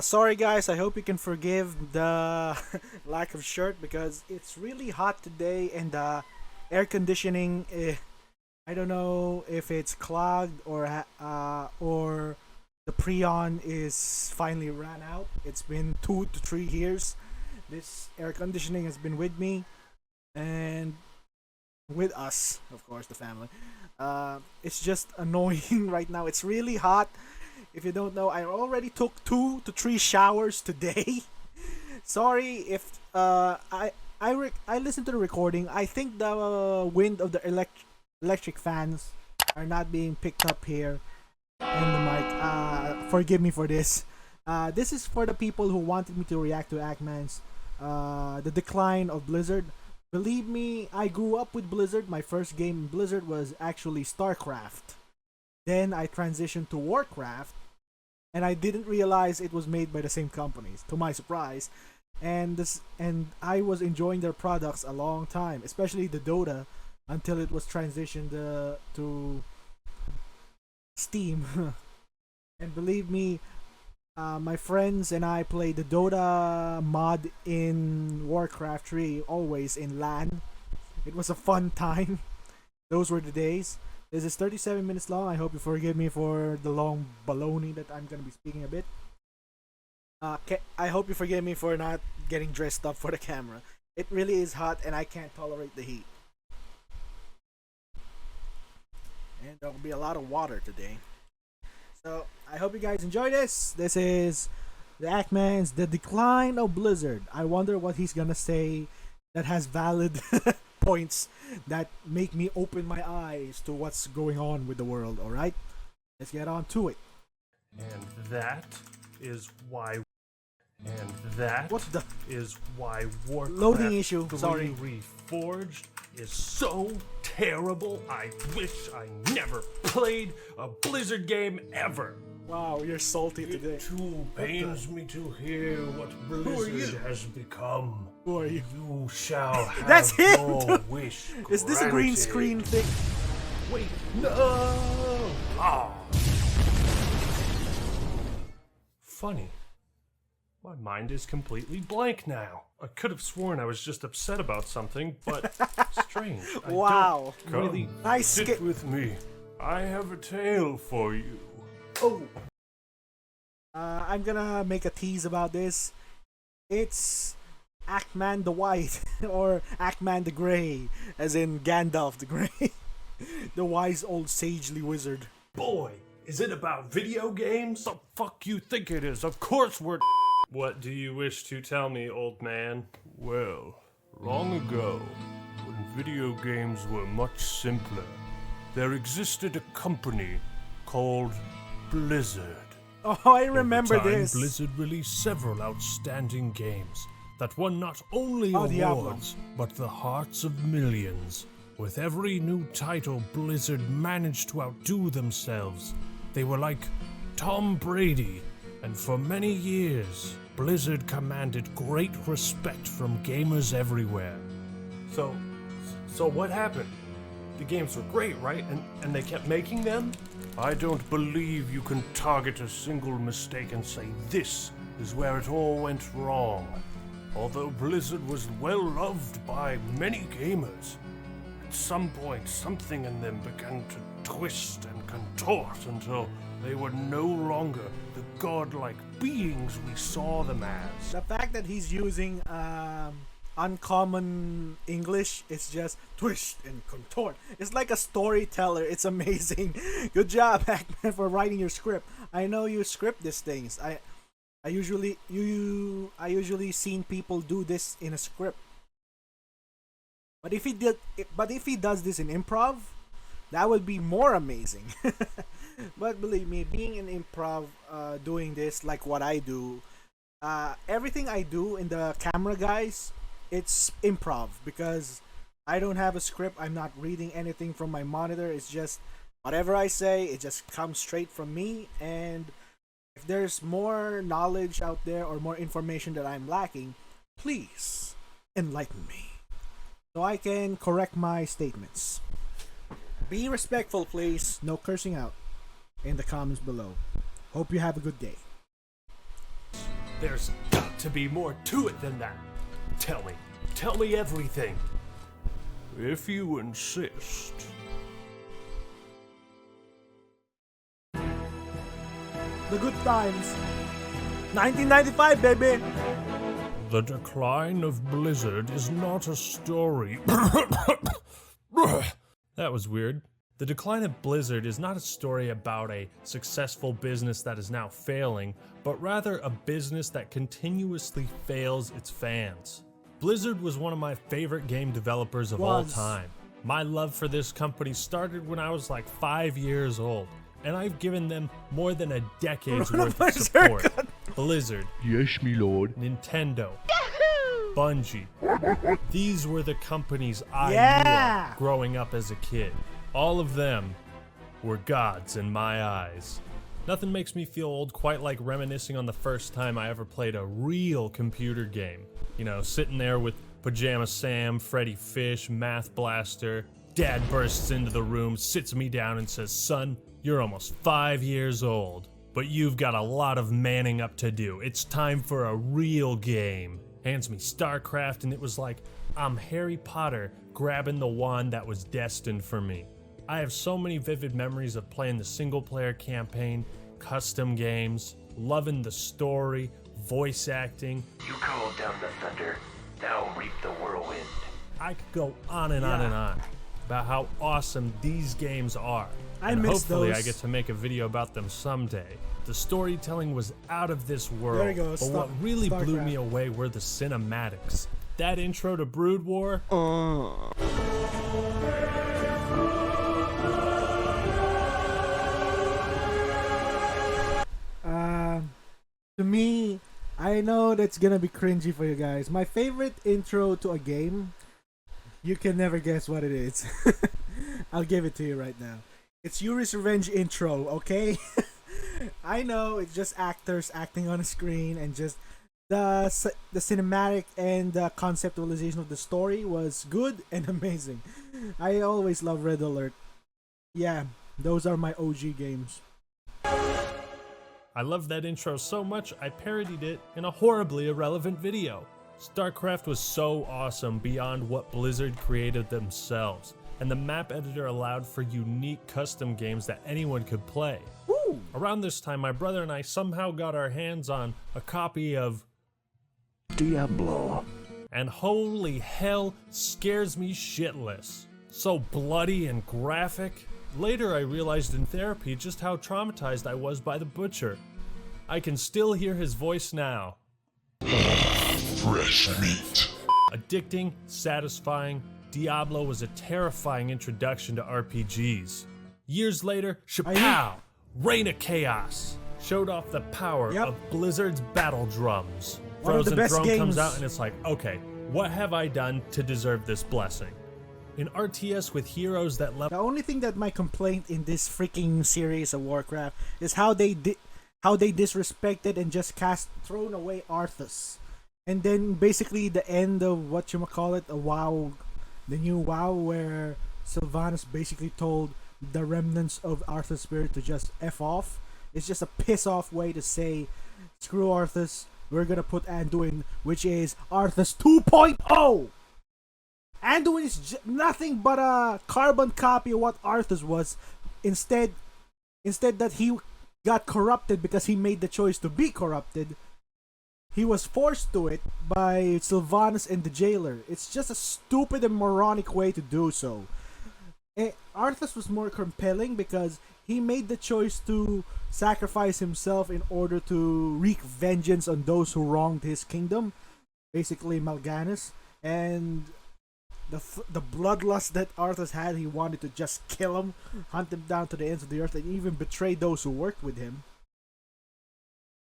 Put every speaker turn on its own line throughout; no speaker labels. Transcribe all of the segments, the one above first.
Sorry guys, I hope you can forgive the lack of shirt because it's really hot today and air conditioning. I don't know if it's clogged or the Preon is finally ran out. It's been 2 to 3 years. This air conditioning has been with me and with us, of course, the family. It's just annoying right now. It's really hot. If you don't know, I already took 2 to 3 showers today. Sorry if I listened to the recording. I think the wind of the electric fans are not being picked up here in the mic. Forgive me for this. This is for the people who wanted me to react to Ackman's the decline of Blizzard. Believe me, I grew up with Blizzard. My first game in Blizzard was actually StarCraft. Then I transitioned to Warcraft, and I didn't realize it was made by the same companies. To my surprise, and I was enjoying their products a long time, especially the Dota, until it was transitioned to Steam. And believe me, my friends and I played the Dota mod in Warcraft 3, always in LAN. It was a fun time. Those were the days. This is 37 minutes long. I hope you forgive me for the long baloney that I'm going to be speaking a bit. I hope you forgive me for not getting dressed up for the camera. It really is hot and I can't tolerate the heat. And there will be a lot of water today. So, I hope you guys enjoy this. This is the Ackman's The Decline of Blizzard. I wonder what he's gonna say that has valid points that make me open my eyes to what's going on with the world, alright? Let's get on to it.
And that is why. And that
What the?
is why Warcraft
Loading issue,
3
sorry.
Reforged is so terrible. I wish I never played a Blizzard game ever.
Wow, you're salty today.
It too pains me to hear what Blizzard has become.
Who are you?
You shall have
That's him!
your wish
Is this a green
granted.
screen thing?
Wait, no! Ah. Funny. My mind is completely blank now. I could have sworn I was just upset about something, but strange.
Wow.
I don't really
Nice
sit
skip.
with me. I have a tale for you.
Oh. I'm gonna make a tease about this. It's Ackman the White, or Ackman the Grey, as in Gandalf the Grey. The wise old sagely wizard.
Boy, is it about video games? The fuck you think it is? Of course we're. What do you wish to tell me, old man? Well, long ago, when video games were much simpler, there existed a company called Blizzard.
Oh, I remember
Over time,
this.
Blizzard released several outstanding games that won not only
Diablo.
awards, but the hearts of millions. With every new title, Blizzard managed to outdo themselves. They were like Tom Brady, and for many years, Blizzard commanded great respect from gamers everywhere. So what happened? The games were great, right? And they kept making them? I don't believe you can target a single mistake and say this is where it all went wrong. Although Blizzard was well loved by many gamers, at some point something in them began to twist and contort until they were no longer the godlike beings we saw them as.
The fact that he's using uncommon English is just twist and contort. It's like a storyteller. It's amazing. Good job, Ackman, for writing your script. I know you script these things. I usually seen people do this in a script. But if he does this in improv, that would be more amazing. But believe me, being in improv, doing this like what I do, everything I do in the camera, guys, it's improv because I don't have a script. I'm not reading anything from my monitor. It's just whatever I say, it just comes straight from me. And if there's more knowledge out there or more information that I'm lacking, please enlighten me so I can correct my statements. Be respectful, please. No cursing out in the comments below. Hope you have a good day.
There's got to be more to it than that. Tell me everything. If you insist.
The good times. 1995, baby.
The decline of Blizzard is not a story. That was weird. The decline of Blizzard is not a story about a successful business that is now failing, but rather a business that continuously fails its fans. Blizzard was one of my favorite game developers of all time. My love for this company started when I was like 5 years old, and I've given them more than a decade's worth of support. Blizzard.
Yes, me lord.
Nintendo. Bungie. These were the companies I knew of growing up as a kid. All of them were gods in my eyes. Nothing makes me feel old quite like reminiscing on the first time I ever played a real computer game. You know, sitting there with Pajama Sam, Freddy Fish, Math Blaster. Dad bursts into the room, sits me down and says, "Son, you're almost 5 years old, but you've got a lot of manning up to do. It's time for a real game." Hands me StarCraft, and it was like I'm Harry Potter grabbing the wand that was destined for me. I have so many vivid memories of playing the single-player campaign, custom games, loving the story, voice acting.
You called down the thunder, now reap the whirlwind.
I could go on and on and on about how awesome these games are.
I
and
miss
hopefully
those.
I get to make a video about them someday. The storytelling was out of this world,
There you go,
but what really blew me away were the cinematics. That intro to Brood War.
To me, I know that's gonna be cringy for you guys. My favorite intro to a game, you can never guess what it is. I'll give it to you right now. It's Yuri's Revenge intro, okay? I know it's just actors acting on a screen, and just the cinematic and the conceptualization of the story was good and amazing. I always love Red Alert. Yeah, those are my OG games.
I love that intro so much I parodied it in a horribly irrelevant video. StarCraft was so awesome beyond what Blizzard created themselves, and the map editor allowed for unique custom games that anyone could play.
Woo!
Around this time, my brother and I somehow got our hands on a copy of
Diablo.
And holy hell, scares me shitless. So bloody and graphic. Later I realized in therapy just how traumatized I was by the Butcher. I can still hear his voice now.
Fresh meat.
Addicting, satisfying, Diablo was a terrifying introduction to RPGs. Years later, Chapow! Reign of Chaos! Showed off the power of Blizzard's battle drums.
One of the
Frozen
best
Throne
games.
comes out and it's like, okay, what have I done to deserve this blessing? In RTS with heroes that
The only thing that my complaint in this freaking series of Warcraft is how they disrespected and just thrown away Arthas. And then basically the end of the new WoW, where Sylvanas basically told the remnants of Arthas' spirit to just F off. It's just a piss off way to say, screw Arthas, we're gonna put Anduin, which is Arthas 2.0! Anduin is nothing but a carbon copy of what Arthas was. Instead that he got corrupted because he made the choice to be corrupted, he was forced to it by Sylvanas and the Jailer. It's just a stupid and moronic way to do so. Arthas was more compelling because he made the choice to sacrifice himself in order to wreak vengeance on those who wronged his kingdom, basically Mal'Ganis, and the bloodlust that Arthas had, he wanted to just kill him, hunt him down to the ends of the earth, and even betray those who worked with him.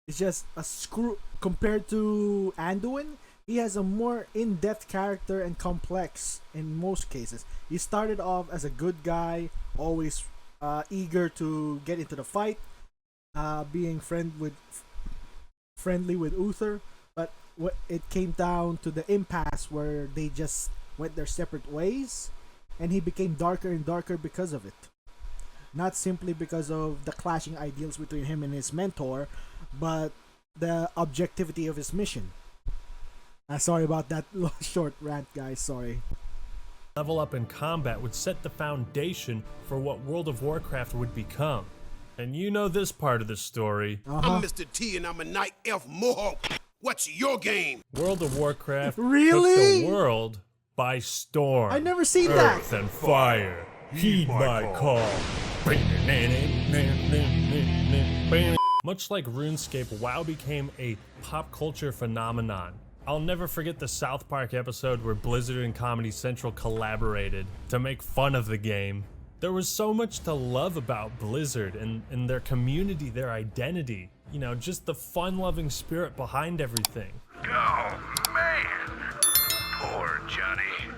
It's just a screw compared to Anduin. He has a more in-depth character and complex in most cases. He started off as a good guy, always eager to get into the fight, being friendly with Uther, but it came down to the impasse where they just went their separate ways, and he became darker and darker because of it. Not simply because of the clashing ideals between him and his mentor, but the objectivity of his mission. Sorry about that short rant, guys. Sorry.
Level up in combat would set the foundation for what World of Warcraft would become. And you know this part of the story.
I'm Mr. T and I'm a night elf mohawk. What's your game?
World of Warcraft
Really?
took the world by storm.
I never seen that.
Earth and fire, heed my call. Much like RuneScape, WoW became a pop culture phenomenon. I'll never forget the South Park episode where Blizzard and Comedy Central collaborated to make fun of the game. There was so much to love about Blizzard and their community, their identity. You know, just the fun-loving spirit behind everything.
Oh, man. Poor Johnny.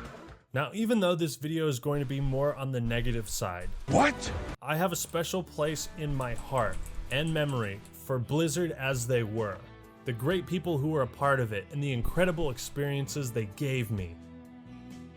Now, even though this video is going to be more on the negative side,
What?
I have a special place in my heart and memory for Blizzard as they were. The great people who were a part of it and the incredible experiences they gave me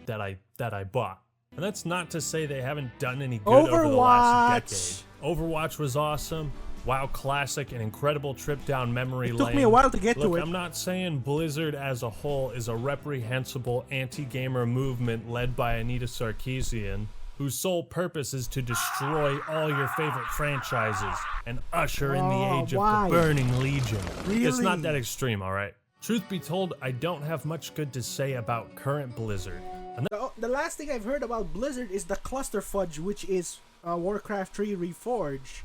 that I bought. And that's not to say they haven't done any good over the last decade. Overwatch was awesome. WoW Classic, an incredible trip down memory lane.
It took me a while to get to it.
I'm not saying Blizzard as a whole is a reprehensible anti-gamer movement led by Anita Sarkeesian, whose sole purpose is to destroy all your favorite franchises and usher in the age
why?
of the Burning Legion.
Really?
It's not that extreme, alright? Truth be told, I don't have much good to say about current Blizzard. And
The last thing I've heard about Blizzard is the cluster fudge, which is Warcraft 3 Reforged.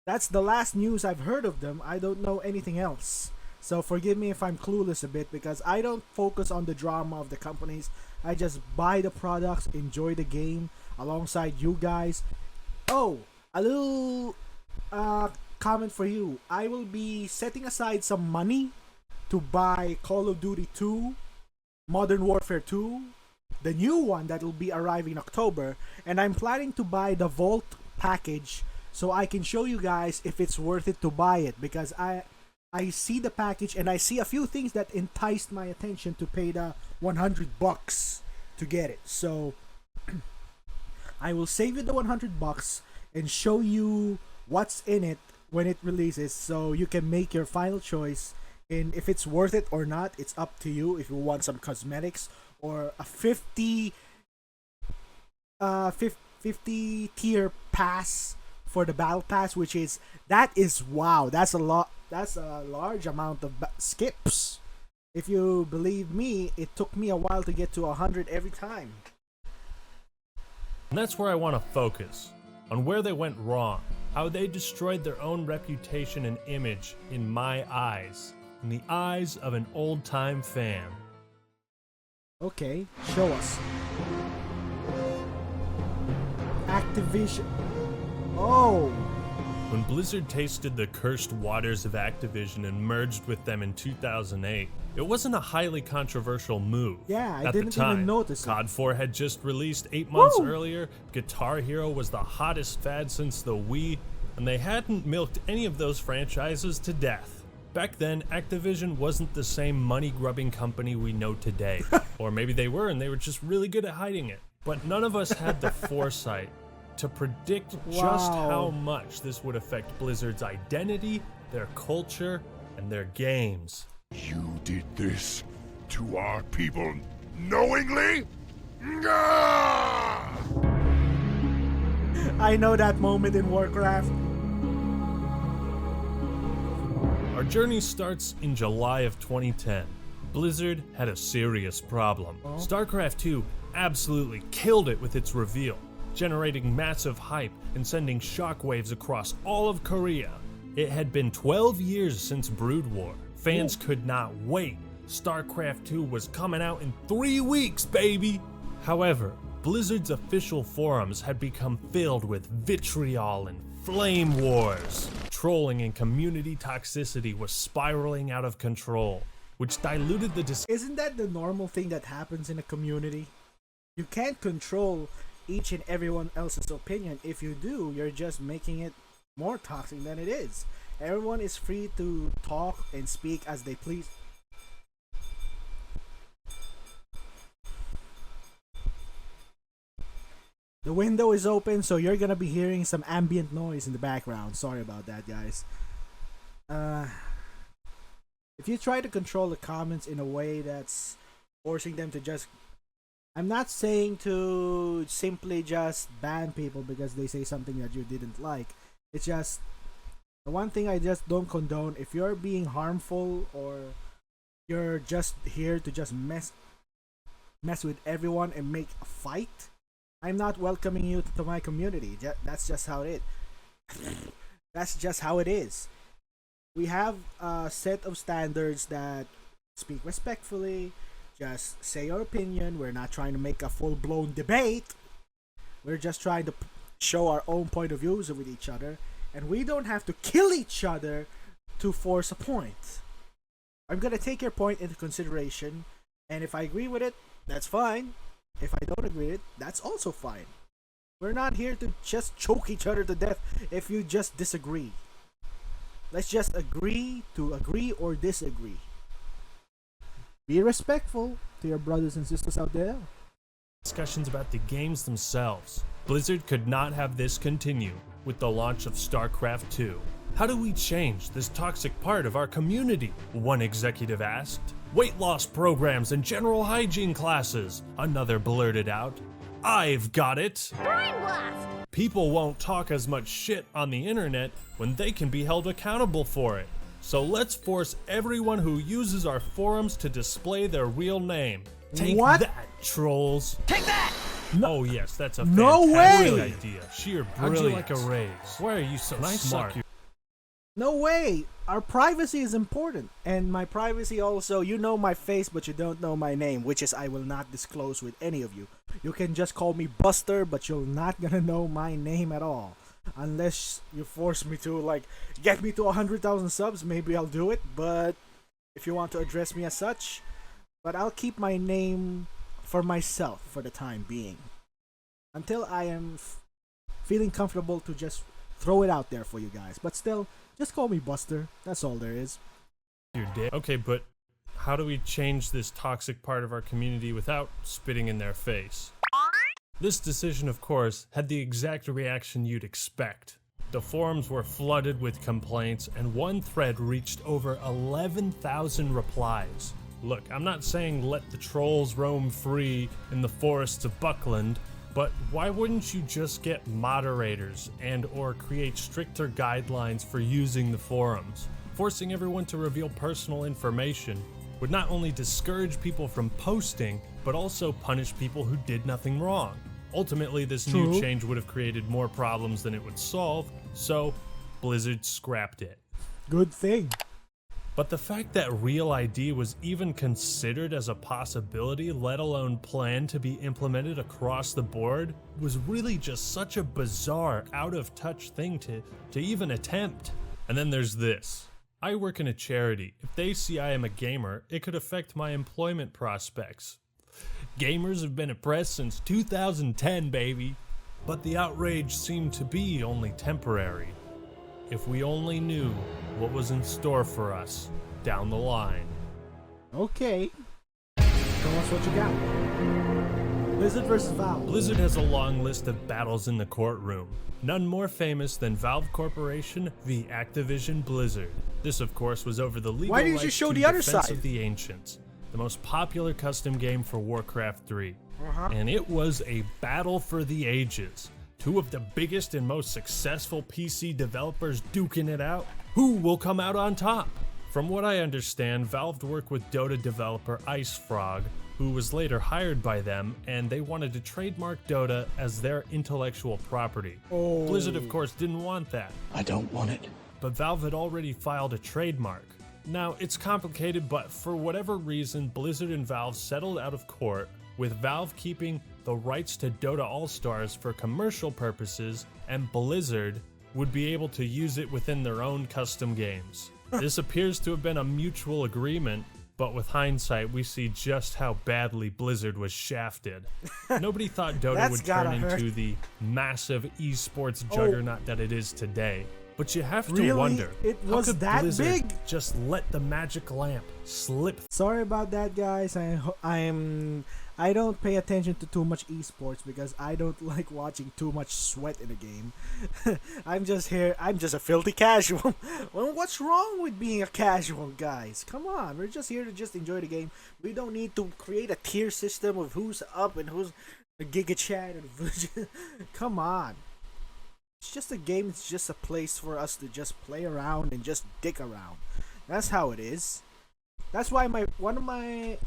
That's the last news I've heard of them. I don't know anything else. So forgive me if I'm clueless a bit, because I don't focus on the drama of the companies. I just buy the products, enjoy the game alongside you guys. Oh, a little comment for you. I will be setting aside some money to buy Call of Duty 2, Modern Warfare 2, the new one that will be arriving in October, and I'm planning to buy the Vault package so I can show you guys if it's worth it to buy it, because I see the package and I see a few things that enticed my attention to pay the $100 to get it. So I will save you the $100 and show you what's in it when it releases, so you can make your final choice. And if it's worth it or not, it's up to you. If you want some cosmetics or a 50 tier pass for the battle pass, which is wow, that's a lot. That's a large amount of skips. If you believe me, it took me a while to get to 100 every time.
And that's where I want to focus, on where they went wrong, how they destroyed their own reputation and image in my eyes, in the eyes of an old-time fan.
Okay, show us. Activision. Oh.
When Blizzard tasted the cursed waters of Activision and merged with them in 2008, it wasn't a highly controversial move.
Yeah, I
At
didn't
the time,
even notice it.
COD 4 had just released 8 months
Woo!
earlier, Guitar Hero was the hottest fad since the Wii, and they hadn't milked any of those franchises to death. Back then, Activision wasn't the same money-grubbing company we know today. Or maybe they were, and they were just really good at hiding it. But none of us had the foresight to predict just how much this would affect Blizzard's identity, their culture, and their games.
You did this to our people knowingly? Gah!
I know that moment in Warcraft.
Our journey starts in July of 2010. Blizzard had a serious problem. StarCraft 2 absolutely killed it with its reveal, generating massive hype and sending shockwaves across all of Korea. It had been 12 years since Brood War. Fans could not wait. StarCraft 2 was coming out in 3 weeks, baby! However, Blizzard's official forums had become filled with vitriol and flame wars. Trolling and community toxicity was spiraling out of control, which diluted the
Isn't that the normal thing that happens in a community? You can't control each and everyone else's opinion. If you do, you're just making it more toxic than it is. Everyone is free to talk and speak as they please. The window is open, so you're gonna be hearing some ambient noise in the background. Sorry about that, guys. if you try to control the comments in a way that's forcing them to just, I'm not saying to simply just ban people because they say something that you didn't like. It's just the one thing I just don't condone. If you're being harmful or you're just here to just mess with everyone and make a fight, I'm not welcoming you to my community. That's just how it is. That's just how it is. We have a set of standards that speak respectfully, just say your opinion. We're not trying to make a full-blown debate. We're just trying to show our own point of views with each other, and we don't have to kill each other to force a point. I'm gonna take your point into consideration, and if I agree with it, that's fine. If I don't agree with it, that's also fine. We're not here to just choke each other to death if you just disagree. Let's just agree to agree or disagree. Be respectful to your brothers and sisters out there.
Discussions about the games themselves. Blizzard could not have this continue with the launch of StarCraft 2. How do we change this toxic part of our community? One executive asked. Weight loss programs and general hygiene classes, another blurted out. I've got it!
Brain blast!
People won't talk as much shit on the internet when they can be held accountable for it. So let's force everyone who uses our forums to display their real name. Take
What?
that, trolls.
Take that!
Oh yes, that's a
No
fantastic
way!
idea. Sheer
How'd you
brilliance.
like a raise?
Why are you so
Can I suck
smart?
your-
No way! Our privacy is important. And my privacy also, you know my face but you don't know my name, which is I will not disclose with any of you. You can just call me Buster, but you're not gonna know my name at all. Unless you force me to, like, get me to 100,000 subs, maybe I'll do it. But if you want to address me as such, but I'll keep my name for myself for the time being. Until I am feeling comfortable to just throw it out there for you guys. But still, just call me Buster. That's all there is.
Your dick. Okay, but how do we change this toxic part of our community without spitting in their face? This decision, of course, had the exact reaction you'd expect. The forums were flooded with complaints, and one thread reached over 11,000 replies. Look, I'm not saying let the trolls roam free in the forests of Buckland, but why wouldn't you just get moderators and or create stricter guidelines for using the forums? Forcing everyone to reveal personal information would not only discourage people from posting, but also punish people who did nothing wrong. Ultimately, this new
True.
change would have created more problems than it would solve, so Blizzard scrapped it.
Good thing.
But the fact that Real ID was even considered as a possibility, let alone planned to be implemented across the board, was really just such a bizarre, out-of-touch thing to even attempt. And then there's this. I work in a charity. If they see I am a gamer, it could affect my employment prospects. Gamers have been oppressed since 2010, baby. But the outrage seemed to be only temporary. If we only knew what was in store for us down the line.
Okay. Show us what you got. Blizzard versus Valve.
Blizzard has a long list of battles in the courtroom. None more famous than Valve Corporation v. Activision Blizzard. This, of course, was over the legal
Why didn't you
rights
show
to
the other
Defense
side?
of the Ancients, the most popular custom game for Warcraft 3.
Uh-huh.
And it was a battle for the ages. Two of the biggest and most successful PC developers duking it out. Who will come out on top? From what I understand, Valve worked with Dota developer IceFrog, who was later hired by them, and they wanted to trademark Dota as their intellectual property.
Oh.
Blizzard, of course, didn't want that,
I don't want it.
but Valve had already filed a trademark. Now, it's complicated, but for whatever reason, Blizzard and Valve settled out of court, with Valve keeping the rights to Dota All-Stars for commercial purposes, and Blizzard would be able to use it within their own custom games. This appears to have been a mutual agreement, but with hindsight, we see just how badly Blizzard was shafted. Nobody thought Dota
That's
would
gotta
turn
hurt.
into the massive esports juggernaut that it is today. But you have to
Really?
wonder,
It
how
was
could
that
Blizzard
big?
just let the magic lamp slip?
Sorry about that, guys. I don't pay attention to too much esports because I don't like watching too much sweat in a game. I'm just here. I'm just a filthy casual. Well, what's wrong with being a casual, guys? Come on, we're just here to just enjoy the game. We don't need to create a tier system of who's up and who's a Giga Chat. And come on. It's just a game. It's just a place for us to just play around and just dick around. That's how it is. That's why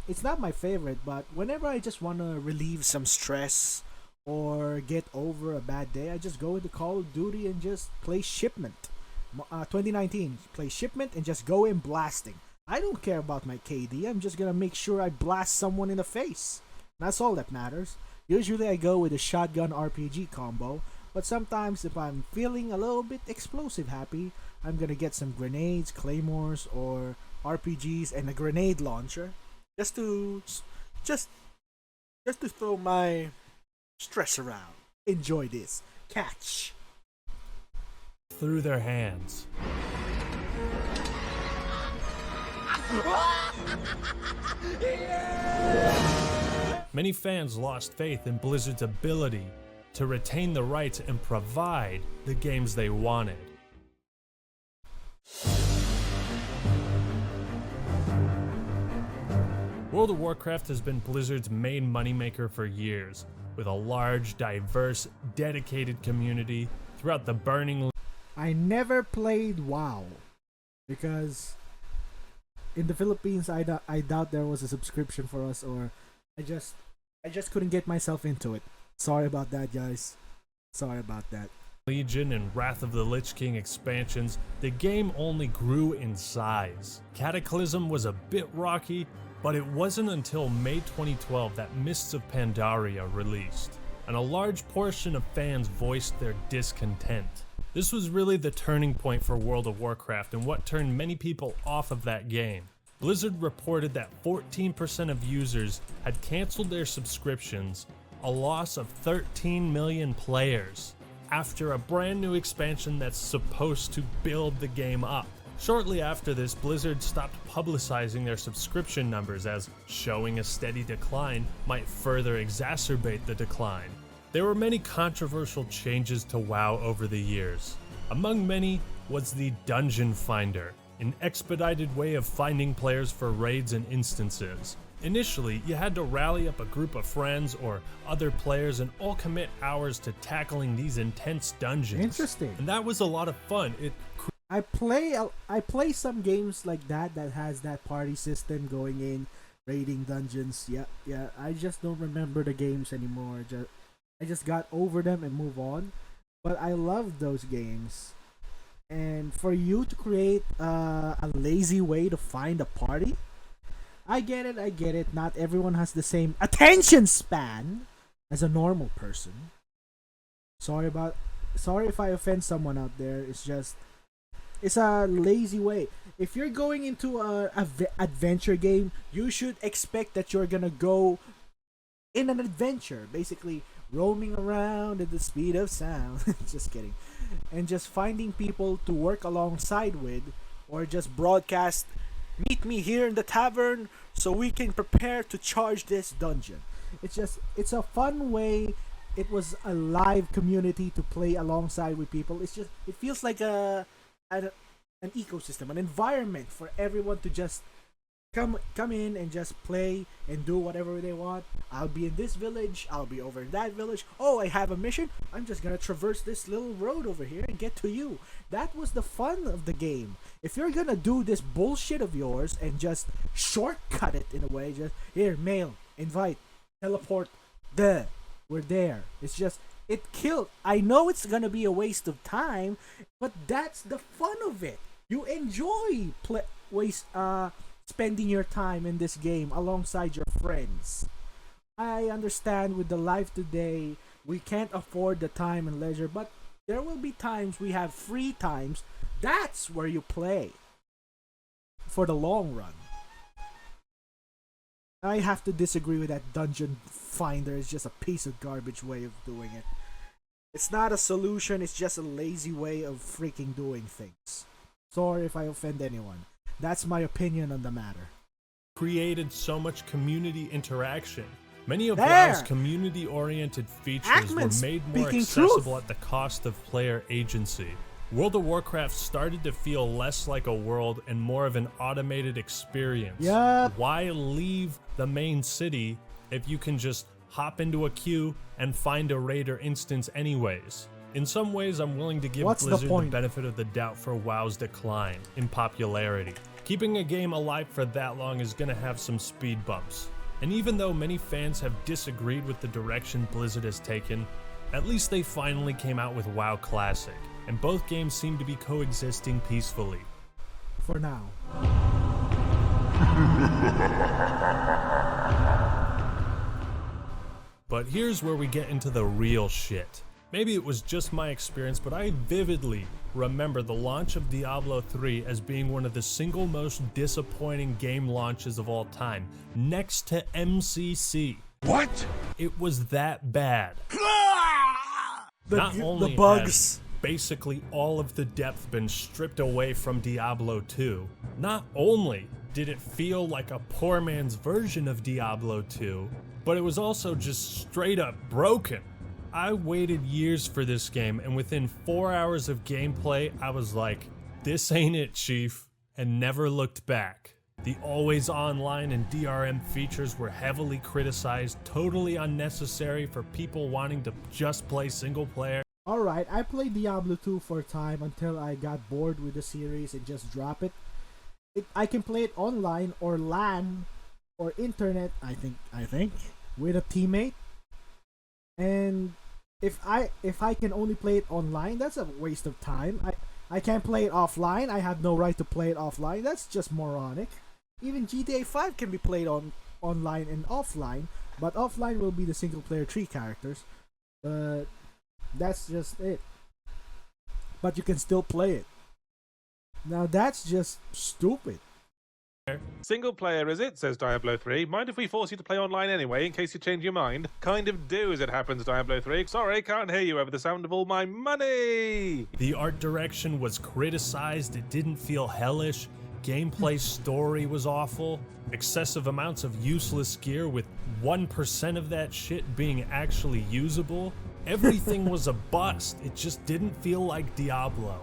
it's not my favorite, but whenever I just want to relieve some stress or get over a bad day, I just go into Call of Duty and just play Shipment. 2019, play Shipment and just go in blasting. I don't care about my KD. I'm just gonna make sure I blast someone in the face. That's all that matters. Usually I go with a shotgun RPG combo, but sometimes if I'm feeling a little bit explosive happy, I'm gonna get some grenades, claymores, or RPGs and a grenade launcher just to throw my stress around. Enjoy this. Catch.
Through their hands. Many fans lost faith in Blizzard's ability to retain the rights and provide the games they wanted. World of Warcraft has been Blizzard's main moneymaker for years, with a large, diverse, dedicated community throughout the burning.
I never played WoW because in the Philippines I doubt there was a subscription for us, or I just couldn't get myself into it. Sorry about that, guys. Sorry about that.
Legion and Wrath of the Lich King expansions, the game only grew in size. Cataclysm was a bit rocky, but it wasn't until May 2012 that Mists of Pandaria released, and a large portion of fans voiced their discontent. This was really the turning point for World of Warcraft and what turned many people off of that game. Blizzard reported that 14% of users had canceled their subscriptions, a loss of 13 million players, after a brand new expansion that's supposed to build the game up. Shortly after this, Blizzard stopped publicizing their subscription numbers, as showing a steady decline might further exacerbate the decline. There were many controversial changes to WoW over the years. Among many was the Dungeon Finder, an expedited way of finding players for raids and instances. Initially, you had to rally up a group of friends or other players and all commit hours to tackling these intense dungeons.
Interesting.
And that was a lot of fun.
I play some games like that has that party system going in, raiding dungeons. Yeah. I just don't remember the games anymore. I just got over them and move on. But I love those games. And for you to create a lazy way to find a party, I get it. Not everyone has the same attention span as a normal person. Sorry if I offend someone out there. It's a lazy way. If you're going into a adventure game, you should expect that you're gonna go in an adventure, basically roaming around at the speed of sound. Just kidding. And just finding people to work alongside with, or just broadcast, meet me here in the tavern so we can prepare to charge this dungeon. It's a fun way. It was a live community to play alongside with people. It feels like an ecosystem, an environment for everyone to just come in and just play and do whatever they want. I'll be in this village, I'll be over in that village. Oh, I have a mission, I'm just gonna traverse this little road over here and get to you. That was the fun of the game. If you're gonna do this bullshit of yours and just shortcut it in a way, just here, mail, invite, teleport, we're there. I know it's gonna be a waste of time, but that's the fun of it. You enjoy spending your time in this game alongside your friends. I understand with the life today, we can't afford the time and leisure, but there will be times we have free times. That's where you play for the long run. I have to disagree with that. Dungeon Finder is just a piece of garbage way of doing it. It's not a solution, it's just a lazy way of freaking doing things. Sorry if I offend anyone. That's my opinion on the matter.
Created so much community interaction. Many of
There!
WoW's community-oriented features
Ackman's
were made more
speaking
accessible
truth.
at the cost of player agency. World of Warcraft started to feel less like a world and more of an automated experience.
Yup.
Why leave the main city if you can just hop into a queue and find a raider instance anyways? In some ways, I'm willing to give
What's the
Blizzard the
point?
benefit of the doubt for WoW's decline in popularity. Keeping a game alive for that long is gonna have some speed bumps. And even though many fans have disagreed with the direction Blizzard has taken, at least they finally came out with WoW Classic, and both games seem to be coexisting peacefully.
For now.
But here's where we get into the real shit. Maybe it was just my experience, but I vividly remember the launch of Diablo 3 as being one of the single most disappointing game launches of all time, next to MCC.
What?
It was that bad.
The bugs.
Basically all of the depth been stripped away from Diablo 2. Not only did it feel like a poor man's version of Diablo 2, but it was also just straight up broken. I waited years for this game, and within 4 hours of gameplay, I was like, this ain't it, Chief, and never looked back. The always online and DRM features were heavily criticized, totally unnecessary for people wanting to just play single player.
Alright, I played Diablo 2 for a time until I got bored with the series and just drop it. I can play it online or LAN or internet, I think, with a teammate. And if I can only play it online, that's a waste of time. I can't play it offline. I have no right to play it offline. That's just moronic. Even GTA 5 can be played online and offline, but offline will be the single player 3 characters. But that's just it. But you can still play it. Now that's just stupid.
Single player, is it? Says Diablo 3. Mind if we force you to play online anyway, in case you change your mind? Kind of do, as it happens, Diablo 3. Sorry, can't hear you over the sound of all my money!
The art direction was criticized, it didn't feel hellish, gameplay story was awful, excessive amounts of useless gear with 1% of that shit being actually usable. Everything was a bust, it just didn't feel like Diablo.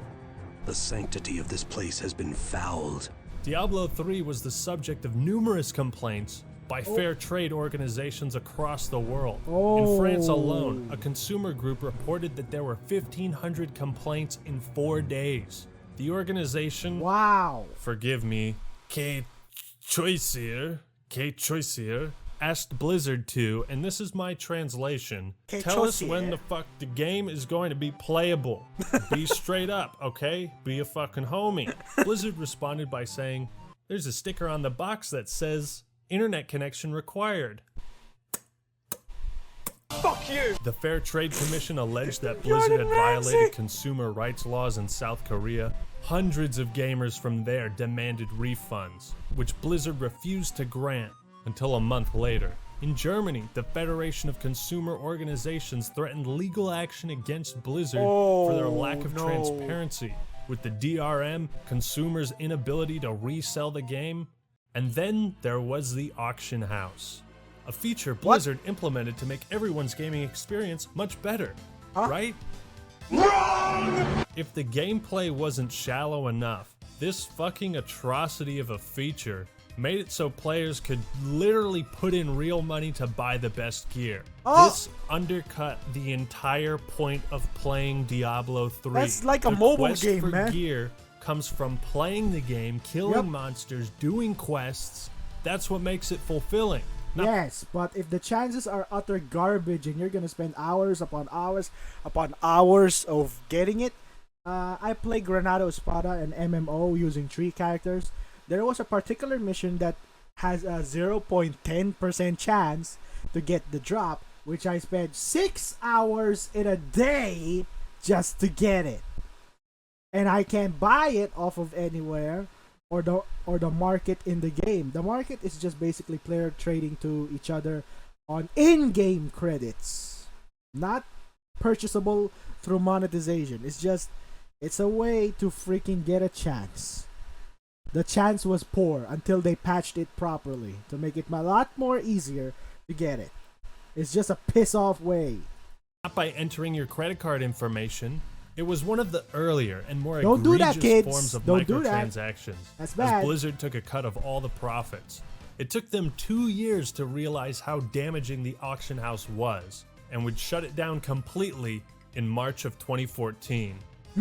The sanctity of this place has been fouled.
Diablo 3 was the subject of numerous complaints by fair trade organizations across the world. In France alone, a consumer group reported that there were 1,500 complaints in 4 days. The organization,
Wow.
forgive me, Choisier, asked Blizzard to, and this is my translation, tell us when the fuck the game is going to be playable. Be straight up, okay? Be a fucking homie. Blizzard responded by saying, there's a sticker on the box that says, internet connection required.
Fuck you!
The Fair Trade Commission alleged that Blizzard had violated consumer rights laws in South Korea. Hundreds of gamers from there demanded refunds, which Blizzard refused to grant. Until a month later. In Germany, the Federation of Consumer Organizations threatened legal action against Blizzard for their lack of transparency, with the DRM, consumers' inability to resell the game. And then there was the auction house, a feature Blizzard implemented to make everyone's gaming experience much better, right? Wrong! If the gameplay wasn't shallow enough, this fucking atrocity of a feature made it so players could literally put in real money to buy the best gear. This undercut the entire point of playing Diablo 3.
That's like a
The
mobile
quest
game,
for
man.
gear comes from playing the game, killing monsters, doing quests. That's what makes it fulfilling.
Yes, but if the chances are utter garbage and you're gonna spend hours upon hours upon hours of getting it, I play Granado Espada, an MMO using 3 characters. There was a particular mission that has a 0.10% chance to get the drop, which I spent 6 hours in a day just to get it. And I can't buy it off of anywhere or the market in the game. The market is just basically player trading to each other on in-game credits, not purchasable through monetization. It's a way to freaking get a chance. The chance was poor until they patched it properly to make it a lot more easier to get it. It's just a piss off way.
Not by entering your credit card information. It was one of the earlier and more
Don't do that,
egregious
kids.
forms of
Don't do that.
microtransactions.
That's bad.
As Blizzard took a cut of all the profits. It took them 2 years to realize how damaging the auction house was, and would shut it down completely in March of 2014.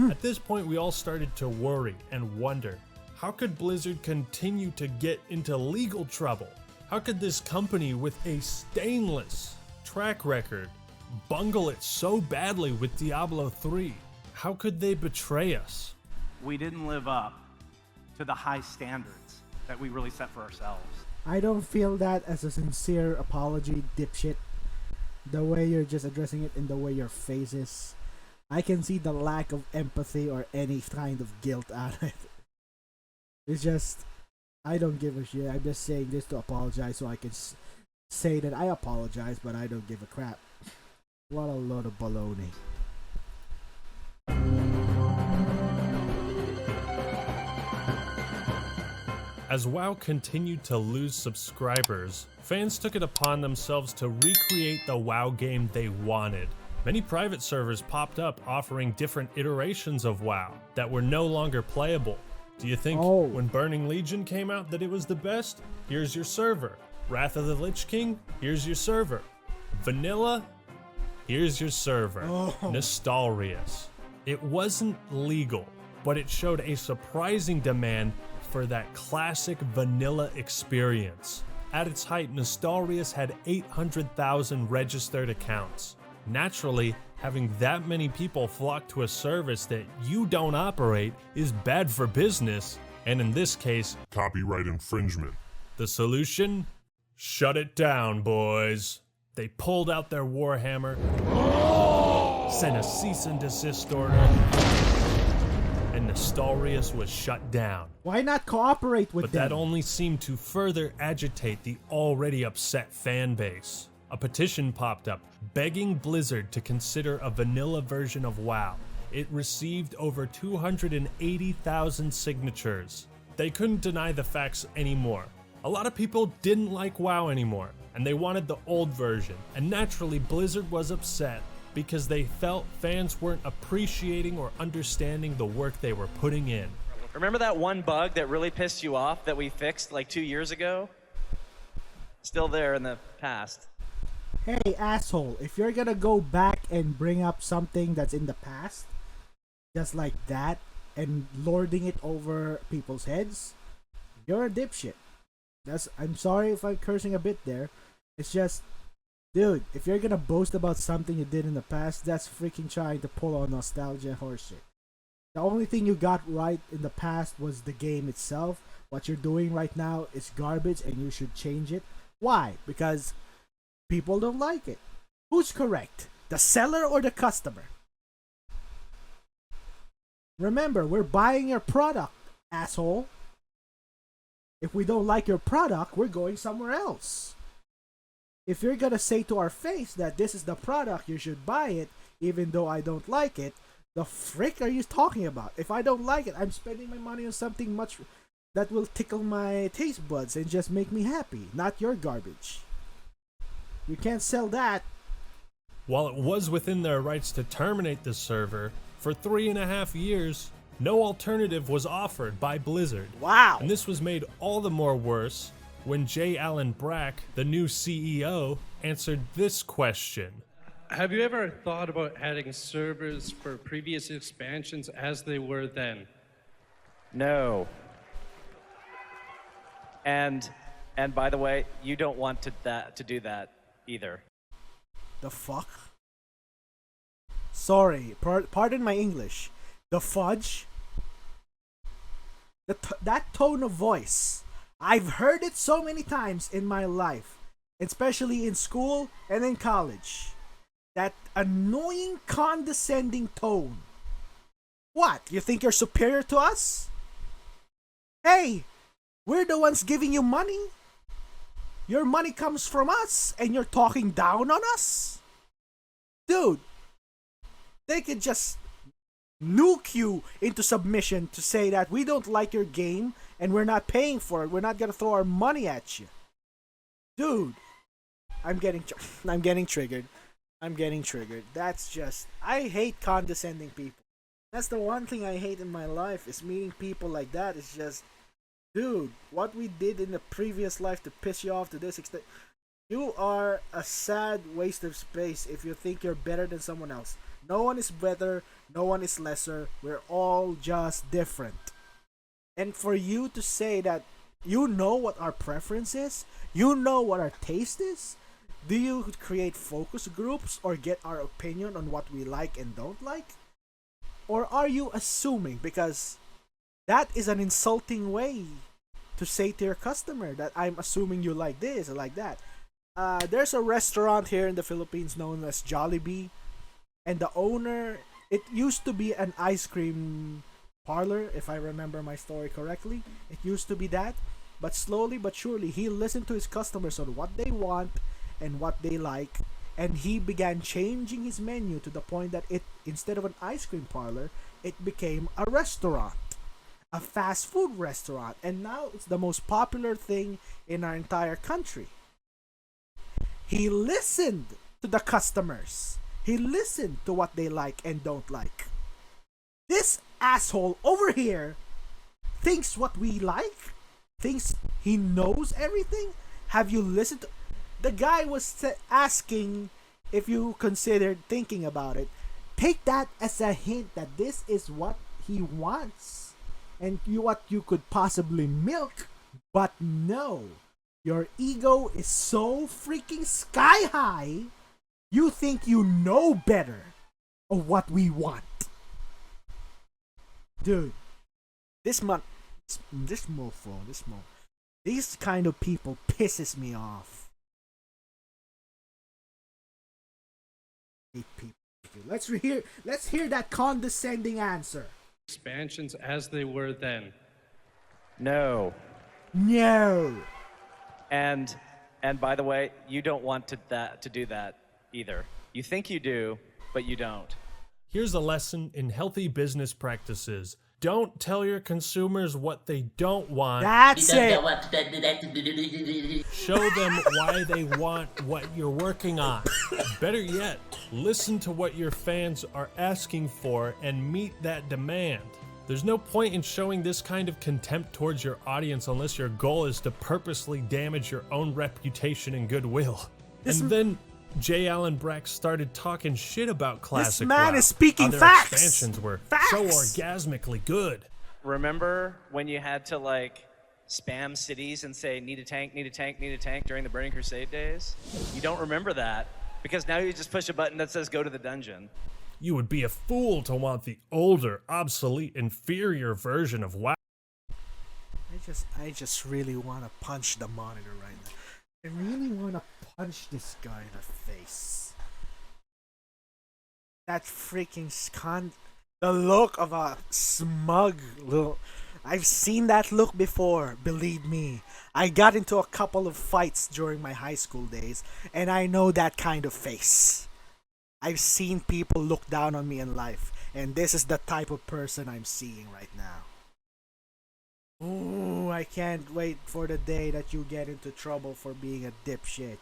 At this point, we all started to worry and wonder, how could Blizzard continue to get into legal trouble? How could this company with a stainless track record bungle it so badly with Diablo 3? How could they betray us?
We didn't live up to the high standards that we really set for ourselves.
I don't feel that as a sincere apology, dipshit. The way you're just addressing it in the way your face is. I can see the lack of empathy or any kind of guilt out of it. It's just, I don't give a shit. I'm just saying this to apologize so I can say that I apologize, but I don't give a crap. What a load of baloney.
As WoW continued to lose subscribers, fans took it upon themselves to recreate the WoW game they wanted. Many private servers popped up offering different iterations of WoW that were no longer playable. Do you think when Burning Legion came out that it was the best? Here's your server. Wrath of the Lich King? Here's your server. Vanilla? Here's your server. Nostalrius. It wasn't legal, but it showed a surprising demand for that classic vanilla experience. At its height, Nostalrius had 800,000 registered accounts. Naturally, having that many people flock to a service that you don't operate is bad for business, and in this case,
Copyright infringement.
the solution? Shut it down, boys. They pulled out their warhammer, sent a cease and desist order, and Nostalrius was shut down.
Why not cooperate with
But
them?
that only seemed to further agitate the already upset fan base. A petition popped up, begging Blizzard to consider a vanilla version of WoW. It received over 280,000 signatures. They couldn't deny the facts anymore. A lot of people didn't like WoW anymore, and they wanted the old version. And naturally, Blizzard was upset because they felt fans weren't appreciating or understanding the work they were putting in.
Remember that one bug that really pissed you off that we fixed like 2 years ago? Still there in the past.
Hey, asshole, if you're gonna go back and bring up something that's in the past, just like that, and lording it over people's heads, you're a dipshit. I'm sorry if I'm cursing a bit there. It's just, dude, if you're gonna boast about something you did in the past, that's freaking trying to pull on nostalgia horseshit. The only thing you got right in the past was the game itself. What you're doing right now is garbage and you should change it. Why? Because people don't like it. Who's correct? The seller or the customer? Remember, we're buying your product, asshole. If we don't like your product, we're going somewhere else. If you're gonna say to our face that this is the product, you should buy it, even though I don't like it, the frick are you talking about? If I don't like it, I'm spending my money on something much that will tickle my taste buds and just make me happy, not your garbage. You can't sell that.
While it was within their rights to terminate the server, for 3.5 years, no alternative was offered by Blizzard.
Wow.
And this was made all the more worse when J. Allen Brack, the new CEO, answered this question.
Have you ever thought about adding servers for previous expansions as they were then?
No. And by the way, you don't want to do that either.
The fuck? Sorry, pardon my English. The fudge? That tone of voice. I've heard it so many times in my life, especially in school and in college. That annoying, condescending tone. What? You think you're superior to us? Hey, we're the ones giving you money. Your money comes from us and you're talking down on us? Dude, They could just nuke you into submission to say that we don't like your game and we're not paying for it. We're not gonna throw our money at you, dude. I'm getting triggered. I'm getting triggered. That's just, I hate condescending people. That's the one thing I hate in my life, is meeting people like that. It's just, dude, what we did in the previous life to piss you off to this extent. You are a sad waste of space if you think you're better than someone else. No one is better, no one is lesser. We're all just different. And for you to say that you know what our preference is, you know what our taste is, do you create focus groups or get our opinion on what we like and don't like? Or are you assuming? Because that is an insulting way to say to your customer that I'm assuming you like this or like that. There's a restaurant here in the Philippines known as Jollibee, and the owner, it used to be an ice cream parlor, if I remember my story correctly. It used to be that, but slowly but surely he listened to his customers on what they want and what they like, and he began changing his menu to the point that it, instead of an ice cream parlor, it became a restaurant, a fast food restaurant, and now it's the most popular thing in our entire country. He listened to the customers. He listened to what they like and don't like. This asshole over here thinks what we like, thinks he knows everything. Have you listened to... The guy was asking if you considered thinking about it. Take that as a hint that this is what he wants and what you could possibly milk. But no, your ego is so freaking sky high, you think you know better of what we want. Dude, this mofo, these kind of people pisses me off. People. Let's hear that condescending answer.
Expansions as they were then.
No.
No.
And by the way, you don't want to do that either. You think you do, but you don't.
Here's a lesson in healthy business practices. Don't tell your consumers what they don't want.
That's it.
Show them why they want what you're working on. Better yet, listen to what your fans are asking for and meet that demand. There's no point in showing this kind of contempt towards your audience unless your goal is to purposely damage your own reputation and goodwill. And then J. Allen Brack started talking shit about classic
This man
WoW.
is speaking
Other
facts.
expansions were
Facts.
so orgasmically good.
Remember when you had to like spam cities and say need a tank, need a tank, need a tank during the Burning Crusade days? You don't remember that because now you just push a button that says go to the dungeon.
You would be a fool to want the older, obsolete, inferior version of WoW.
I just really want to punch the monitor right now. I really want to punch this guy in the face. That freaking the look of a smug little... I've seen that look before, believe me. I got into a couple of fights during my high school days, and I know that kind of face. I've seen people look down on me in life, and this is the type of person I'm seeing right now. Ooh, I can't wait for the day that you get into trouble for being a dipshit.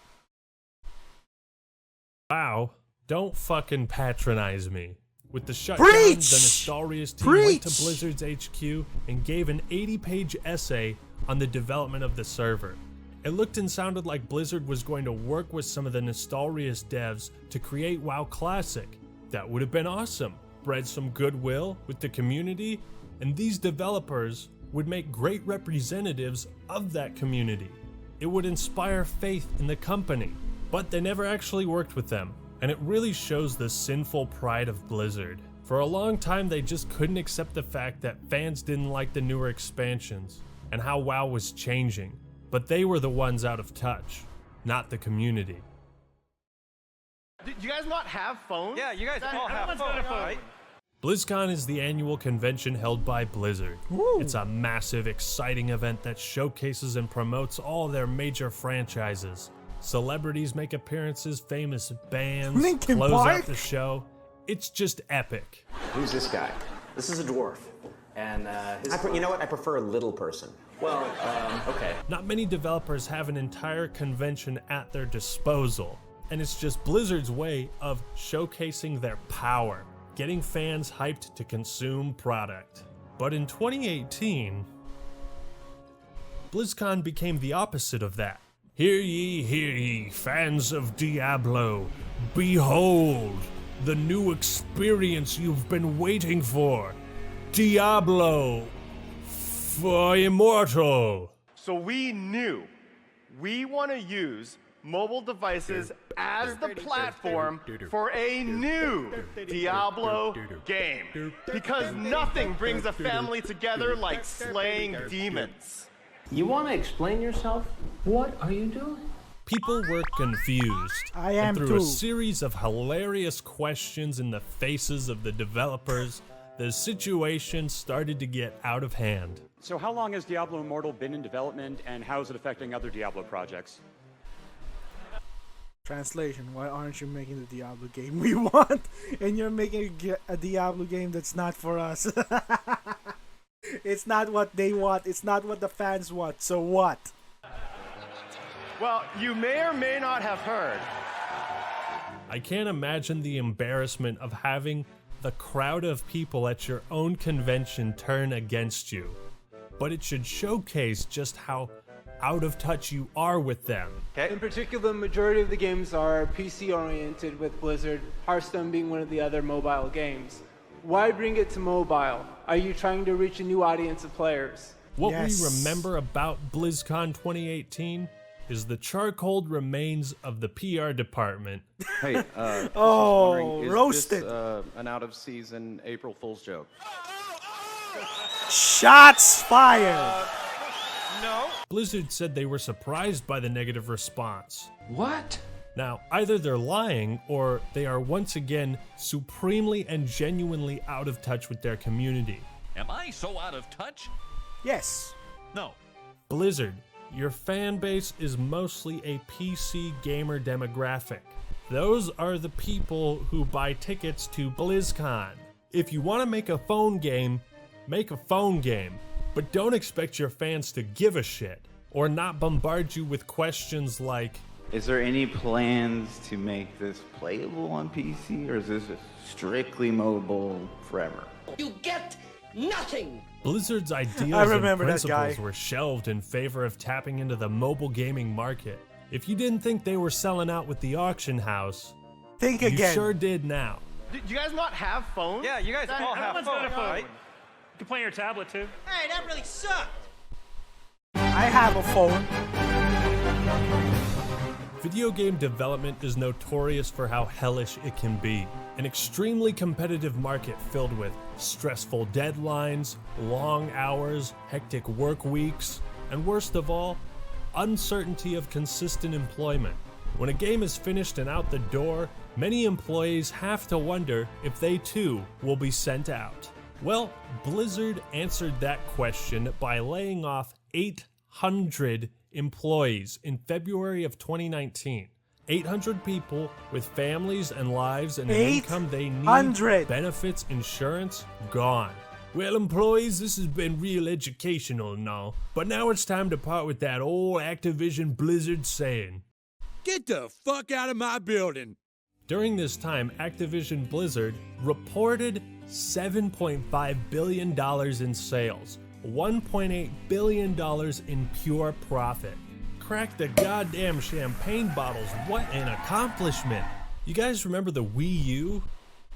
Wow, don't fucking patronize me. With the shutdown, the Nostalrius team went to Blizzard's HQ and gave an 80-page essay on the development of the server. It looked and sounded like Blizzard was going to work with some of the Nostalrius devs to create WoW Classic. That would have been awesome. Bred some goodwill with the community, and these developers would make great representatives of that community. It would inspire faith in the company, but they never actually worked with them, and it really shows the sinful pride of Blizzard. For a long time, they just couldn't accept the fact that fans didn't like the newer expansions and how WoW was changing, but they were the ones out of touch, not the community.
Do you guys not have phones?
Yeah, you guys all have phones, right?
BlizzCon is the annual convention held by Blizzard.
Ooh.
It's a massive, exciting event that showcases and promotes all their major franchises. Celebrities make appearances, famous bands
Linkin
close
Park?
out the show, It's just epic.
Who's this guy? This is a dwarf. And you know what? I prefer a little person. Well, okay.
Not many developers have an entire convention at their disposal, and it's just Blizzard's way of showcasing their power, getting fans hyped to consume product. But in 2018, BlizzCon became the opposite of that. Hear ye, fans of Diablo. Behold, the new experience you've been waiting for. Diablo for Immortal.
So we knew we want to use mobile devices as the platform for a new Diablo game. Because nothing brings a family together like slaying demons.
You want to explain yourself? What are you doing?
People were confused.
I am
and through
too.
a series of hilarious questions in the faces of the developers, the situation started to get out of hand.
So how long has Diablo Immortal been in development, and how is it affecting other Diablo projects?
Translation, why aren't you making the Diablo game we want? And you're making a Diablo game that's not for us. It's not what they want. It's not what the fans want. So what?
Well, you may or may not have heard.
I can't imagine the embarrassment of having the crowd of people at your own convention turn against you. But it should showcase just how out of touch you are with them.
In particular, the majority of the games are PC-oriented, with Blizzard, Hearthstone being one of the other mobile games. Why bring it to mobile? Are you trying to reach a new audience of players?
What we remember about BlizzCon 2018 is the charcoaled remains of the PR department.
Hey,
roasted.
An out-of-season April Fool's joke?
Shots fired!
No.
Blizzard said they were surprised by the negative response.
What?
Now, either they're lying or they are once again supremely and genuinely out of touch with their community.
Am I so out of touch?
Yes.
No.
Blizzard, your fan base is mostly a PC gamer demographic. Those are the people who buy tickets to BlizzCon. If you want to make a phone game, make a phone game. But don't expect your fans to give a shit, or not bombard you with questions like,
is there any plans to make this playable on PC, or is this strictly mobile forever?
You get nothing!
Blizzard's ideas and principles were shelved in favor of tapping into the mobile gaming market. If you didn't think they were selling out with the auction house,
think
you
again.
Sure did now.
Do you guys not have phones?
Yeah, you guys all have phones, right?
You can play on your tablet too.
Hey, that really sucked!
I have a phone.
Video game development is notorious for how hellish it can be. An extremely competitive market filled with stressful deadlines, long hours, hectic work weeks, and worst of all, uncertainty of consistent employment. When a game is finished and out the door, many employees have to wonder if they too will be sent out. Well, Blizzard answered that question by laying off 800 employees in February of 2019. 800 people with families and lives and an income they need, benefits, insurance, gone. Well, employees, this has been real educational and all, but now it's time to part with that old Activision Blizzard saying,
"Get the fuck out of my building."
During this time, Activision Blizzard reported $7.5 billion in sales, $1.8 billion in pure profit. Cracked the goddamn champagne bottles, what an accomplishment! You guys remember the Wii U?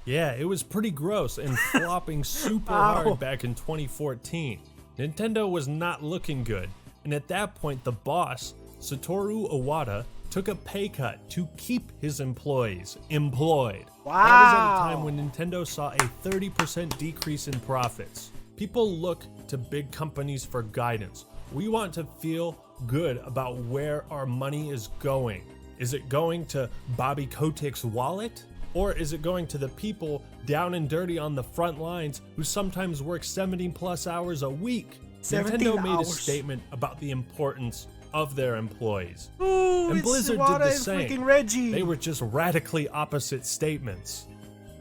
Yeah, it was pretty gross and flopping super hard back in 2014. Nintendo was not looking good, and at that point the boss, Satoru Iwata, took a pay cut to keep his employees employed.
Wow.
That was at a time when Nintendo saw a 30% decrease in profits. People look to big companies for guidance. We want to feel good about where our money is going. Is it going to Bobby Kotick's wallet? Or is it going to the people down and dirty on the front lines who sometimes work 70 plus hours a week? Nintendo made a statement about the importance of their employees.
Ooh,
and Blizzard did the same.
Reggie.
They were just radically opposite statements.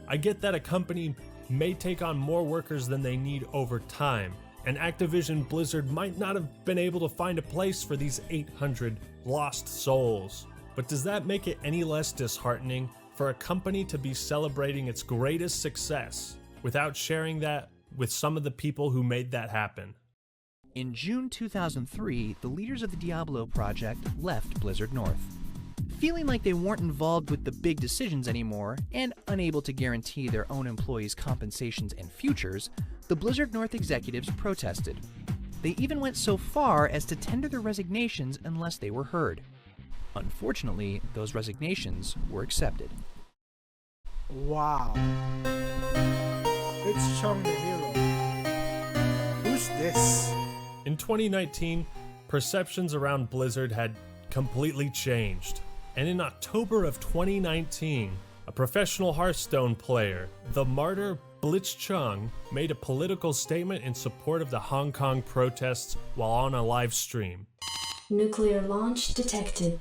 I get that a company may take on more workers than they need over time, and Activision Blizzard might not have been able to find a place for these 800 lost souls. But does that make it any less disheartening for a company to be celebrating its greatest success without sharing that with some of the people who made that happen?
In June 2003, the leaders of the Diablo project left Blizzard North. Feeling like they weren't involved with the big decisions anymore, and unable to guarantee their own employees' compensations and futures, the Blizzard North executives protested. They even went so far as to tender their resignations unless they were heard. Unfortunately, those resignations were accepted.
Wow. Blitzchung the hero. Who's this?
In 2019, perceptions around Blizzard had completely changed. And in October of 2019, a professional Hearthstone player, the martyr Blitzchung, made a political statement in support of the Hong Kong protests while on a live stream.
Nuclear launch detected.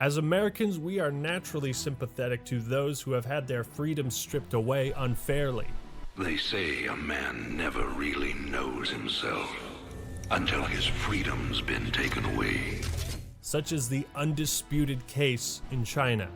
As Americans, we are naturally sympathetic to those who have had their freedoms stripped away unfairly.
They say a man never really knows himself until his freedom's been taken away.
Such as the undisputed case in China.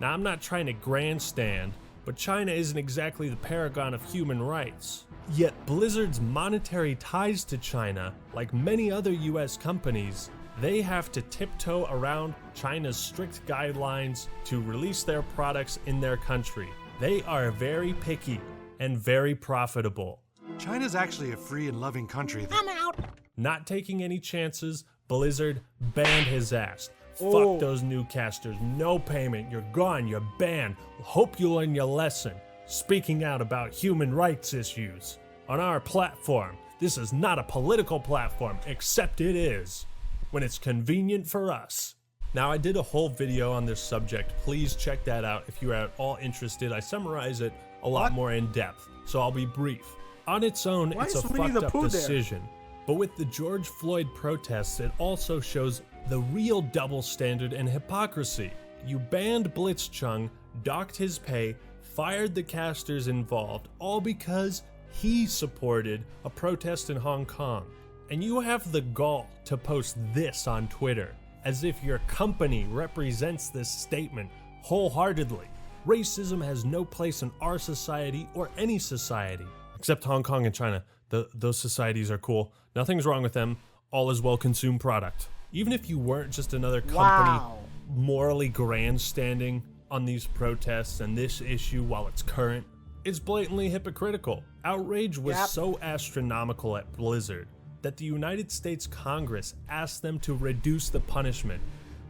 Now, I'm not trying to grandstand, but China isn't exactly the paragon of human rights. Yet Blizzard's monetary ties to China, like many other US companies, they have to tiptoe around China's strict guidelines to release their products in their country. They are very picky and very profitable.
China's actually a free and loving country.
I'm out.
Not taking any chances, Blizzard banned his ass.
Oh.
Fuck those new casters. No payment. You're gone. You're banned. Hope you learn your lesson. Speaking out about human rights issues. On our platform. This is not a political platform, except it is. When it's convenient for us. Now, I did a whole video on this subject. Please check that out if you are at all interested. I summarize it a lot more in depth, so I'll be brief. On its own,
Why
it's a
is Winnie the
fucked up
Pooh there?
decision. But with the George Floyd protests, it also shows the real double standard and hypocrisy. You banned Blitzchung, docked his pay, fired the casters involved, all because he supported a protest in Hong Kong. And you have the gall to post this on Twitter, as if your company represents this statement wholeheartedly. Racism has no place in our society or any society. Except Hong Kong and China. Those societies are cool. Nothing's wrong with them. All is well-consumed product. Even if you weren't just another company morally grandstanding on these protests and this issue while it's current, it's blatantly hypocritical. Outrage was so astronomical at Blizzard that the United States Congress asked them to reduce the punishment.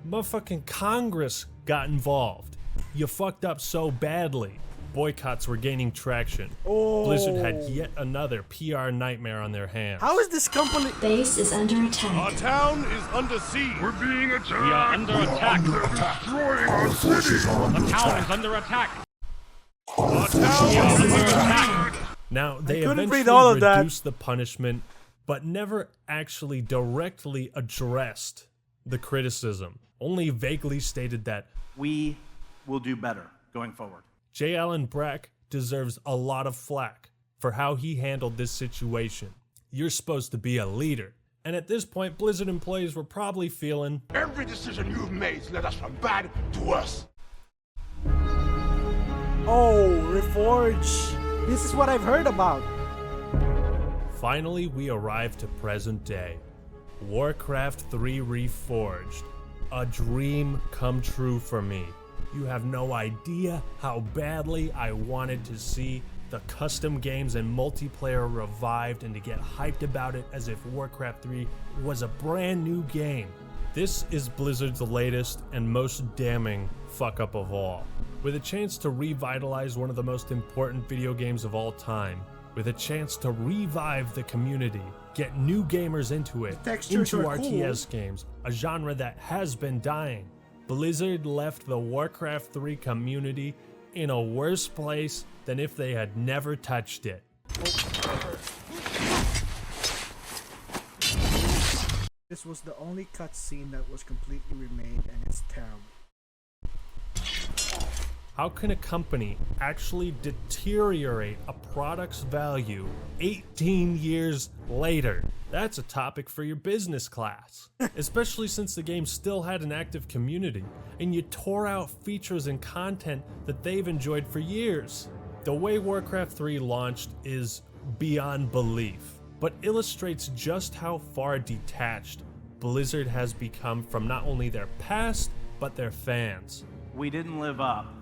Motherfucking Congress got involved. You fucked up so badly. Boycotts were gaining traction. Blizzard had yet another PR nightmare on their hands.
How is this company?
Base is under attack.
Our town is under siege. We're being attacked.
We are under attack.
Destroying our city.
The town is under attack.
Our town is under attack.
Now, they
couldn't read
eventually
all of that.
reduced the punishment, but never actually directly addressed the criticism. Only vaguely stated that
We will do better going forward.
J. Allen Brack deserves a lot of flack for how he handled this situation. You're supposed to be a leader. And at this point, Blizzard employees were probably feeling,
Every decision you've made led us from bad to worse.
Oh, Reforged. This is what I've heard about.
finally we arrived to present day. Warcraft 3 Reforged. A dream come true for me. You have no idea how badly I wanted to see the custom games and multiplayer revived and to get hyped about it as if Warcraft 3 was a brand new game. This is Blizzard's latest and most damning fuck up of all. With a chance to revitalize one of the most important video games of all time, with a chance to revive the community, get new gamers into it, into RTS games, a genre that has been dying, Blizzard left the Warcraft 3 community in a worse place than if they had never touched it.
This was the only cutscene that was completely remade, and it's terrible.
How can a company actually deteriorate a product's value 18 years later? That's a topic for your business class. Especially since the game still had an active community, and you tore out features and content that they've enjoyed for years. The way Warcraft 3 launched is beyond belief, but illustrates just how far detached Blizzard has become from not only their past, but their fans.
We didn't live up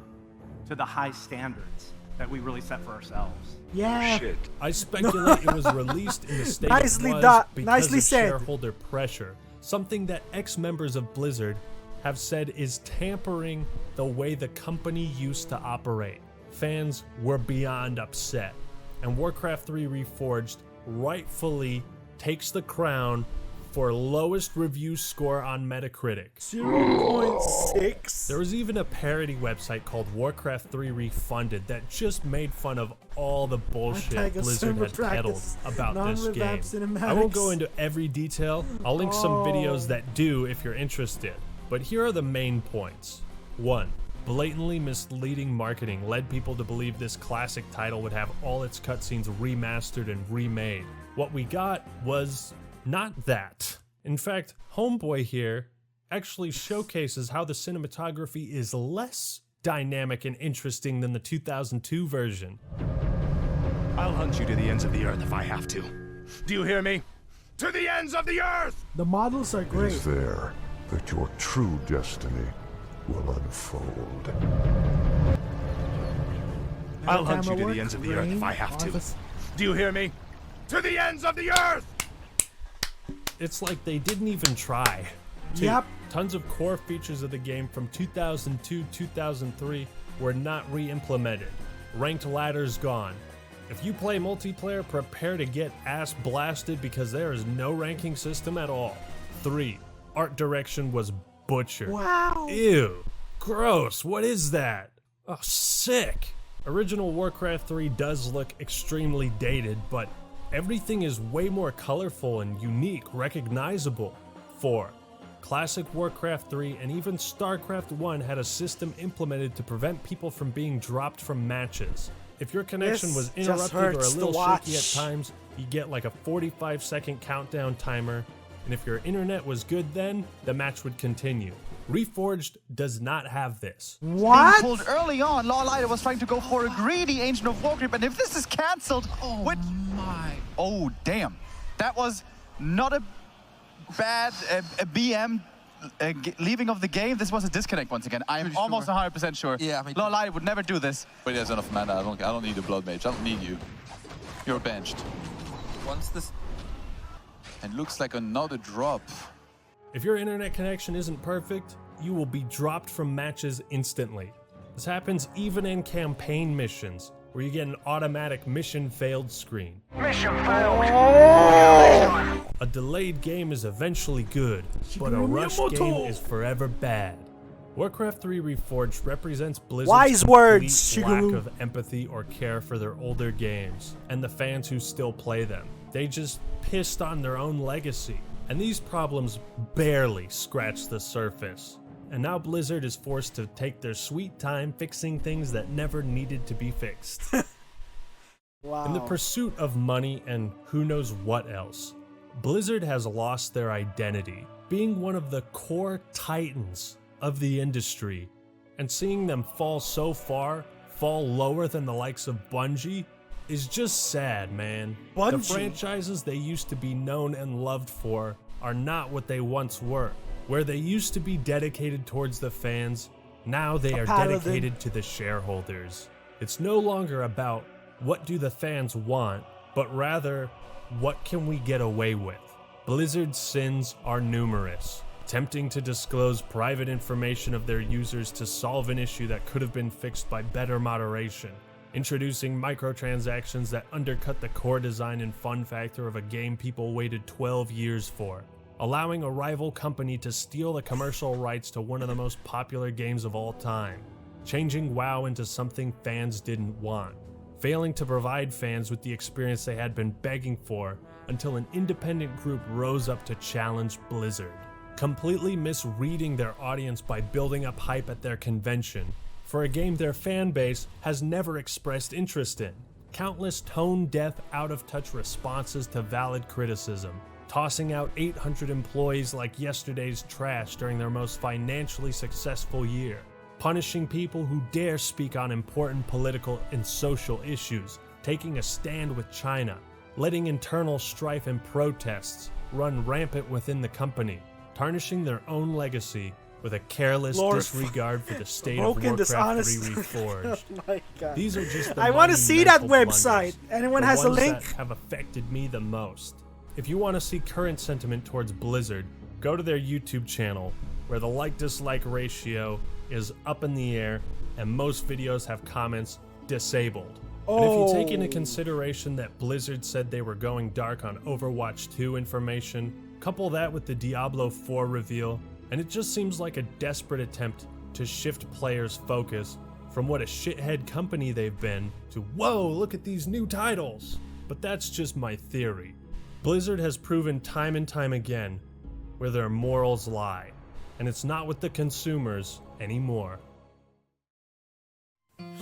to the high standards that we really set for ourselves.
Yeah.
Shit.
I speculate it was released in the state
Nicely
it was
done.
because
Nicely
of
said.
shareholder pressure, something that ex-members of Blizzard have said is tampering the way the company used to operate. Fans were beyond upset, and Warcraft 3 Reforged rightfully takes the crown for lowest review score on Metacritic.
0.6.
There was even a parody website called Warcraft 3 Refunded that just made fun of all the bullshit Blizzard had peddled about this game. I won't go into every detail. I'll link some videos that do if you're interested. But here are the main points. 1. Blatantly misleading marketing led people to believe this classic title would have all its cutscenes remastered and remade. What we got was not that. In fact, Homeboy here actually showcases how the cinematography is less dynamic and interesting than the 2002 version.
I'll hunt you to the ends of the earth if I have to. Do you hear me? To the ends of the earth!
The models are
It
great.
is there that your true destiny will unfold.
I'll hunt you to the ends of the earth if I have to. Do you hear me? To the ends of the earth!
It's like they didn't even try.
Yep.
Tons of core features of the game from 2002-2003 were not re-implemented. Ranked ladders gone. If you play multiplayer, prepare to get ass blasted because there is no ranking system at all. 3. Art direction was butchered.
Wow.
Ew. Gross. What is that? Oh, sick. Original Warcraft 3 does look extremely dated, but everything is way more colorful and unique, recognizable. 4. Classic Warcraft 3 and even StarCraft 1 had a system implemented to prevent people from being dropped from matches. If your connection
This
was
just
interrupted or a
hurts to
little
watch.
shaky at times, you get like a 45-second countdown timer, and if your internet was good then, the match would continue. Reforged does not have this.
What?
Being pulled early on, Lawlighter was trying to go for a greedy Ancient of Warcraft, and if this is cancelled, oh damn, that was not a bad BM leaving of the game. This was a disconnect once again. I am almost 100% sure.
Yeah,
Lawlighter would never do this.
But he has enough mana. I don't need a blood mage. I don't need you. You're benched.
Once this
And looks like another drop.
If your internet connection isn't perfect, you will be dropped from matches instantly. This happens even in campaign missions, where you get an automatic mission failed screen.
Mission failed!
A delayed game is eventually good, but a rush game is forever bad. Warcraft 3 Reforged represents Blizzard's
Wise
complete
words,
lack
Shigeru.
of empathy or care for their older games, and the fans who still play them. They just pissed on their own legacy, and these problems barely scratch the surface. And now Blizzard is forced to take their sweet time fixing things that never needed to be fixed.
Wow.
In the pursuit of money and who knows what else, Blizzard has lost their identity, being one of the core titans of the industry, and seeing them fall so far, fall lower than the likes of Bungie, is just sad, man. The
Bungie?
franchises they used to be known and loved for are not what they once were. Where they used to be dedicated towards the fans, now they are dedicated to the shareholders. It's no longer about what do the fans want, but rather, what can we get away with? Blizzard's sins are numerous, attempting to disclose private information of their users to solve an issue that could have been fixed by better moderation, introducing microtransactions that undercut the core design and fun factor of a game people waited 12 years for, allowing a rival company to steal the commercial rights to one of the most popular games of all time, changing WoW into something fans didn't want, failing to provide fans with the experience they had been begging for, until an independent group rose up to challenge Blizzard, completely misreading their audience by building up hype at their convention for a game their fan base has never expressed interest in. Countless tone-deaf, out-of-touch responses to valid criticism, tossing out 800 employees like yesterday's trash during their most financially successful year, punishing people who dare speak on important political and social issues, taking a stand with China, letting internal strife and protests run rampant within the company, tarnishing their own legacy with a careless disregard for the state of Warcraft 3 Reforged.
Oh my God.
These are just the
I want to see that
monumental
website.
blunders,
Anyone
the
has a
ones
link?
that have affected me the most. If you want to see current sentiment towards Blizzard, go to their YouTube channel, where the like-dislike ratio is up in the air, and most videos have comments disabled. And if you take into consideration that Blizzard said they were going dark on Overwatch 2 information, couple that with the Diablo 4 reveal, and it just seems like a desperate attempt to shift players' focus from what a shithead company they've been to, whoa, look at these new titles. But that's just my theory. Blizzard has proven time and time again where their morals lie, and it's not with the consumers anymore.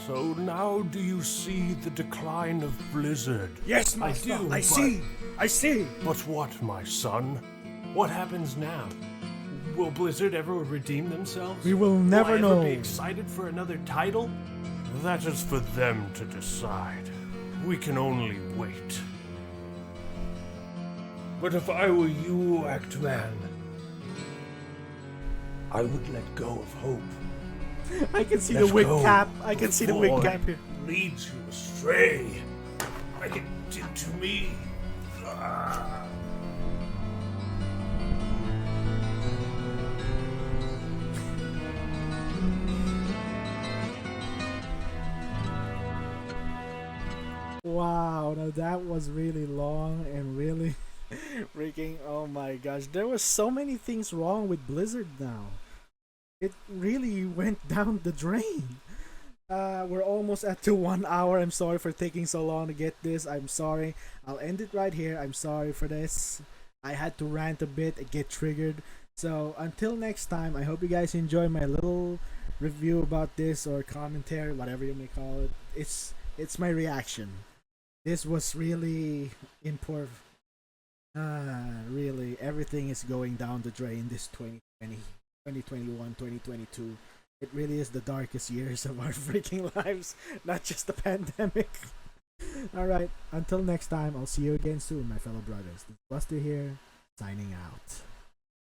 So now do you see the decline of Blizzard?
Yes,
I
Master.
do.
I see. I see.
But what, my son? What happens now? Will Blizzard ever redeem themselves?
We will never
Will I ever
know.
be excited for another title? That is for them to decide. We can only wait. But if I were you, Actman, I would let go of hope.
I can see
Let
the wig
go
cap. I can see the wig
before
cap here.
it leads you astray, like it did to me.
Wow, now that was really long and really freaking, oh my gosh. There was so many things wrong with Blizzard now. It really went down the drain. We're almost at to 1 hour. I'm sorry for taking so long to get this. I'm sorry. I'll end it right here. I'm sorry for this. I had to rant a bit and get triggered. So until next time, I hope you guys enjoy my little review about this, or commentary, whatever you may call it. It's my reaction. This was really important. Really, everything is going down the drain this 2020, 2021, 2022. It really is the darkest years of our freaking lives, not just the pandemic. Alright, until next time, I'll see you again soon, my fellow brothers. This is Buster here, signing out.